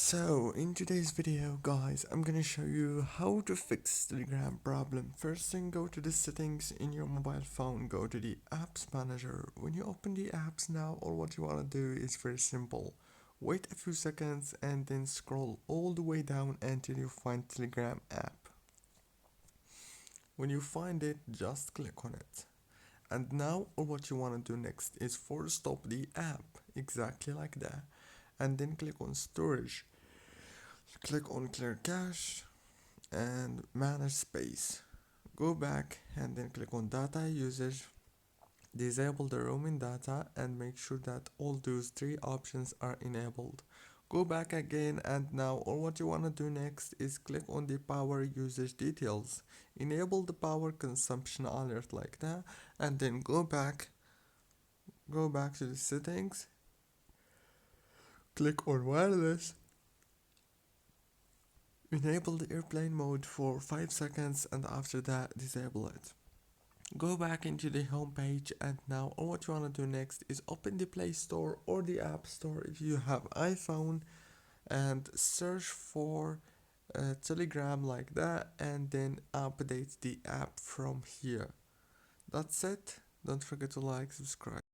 So in today's video guys, I'm gonna show you how to fix Telegram problem. First thing, go to the settings in your mobile phone, go to the apps manager. When you open the apps now, all what you wanna do is very simple. Wait a few seconds and then scroll all the way down until you find Telegram app. When you find it, just click on it. And now all what you wanna do next is force stop the app, exactly like that. And then click on storage. Click on clear cache and manage space. Go back and then click on data usage. Disable the roaming data and make sure that all those three options are enabled. Go back again and now all what you want to do next is click on the power usage details. Enable the power consumption alert like that and then go back to the settings. Click on wireless. Enable the airplane mode for 5 seconds and after that disable it. Go back into the home page and now all what you want to do next is open the Play Store or the App Store if you have iPhone and search for Telegram like that and then update the app from here. That's it. Don't forget to like, subscribe.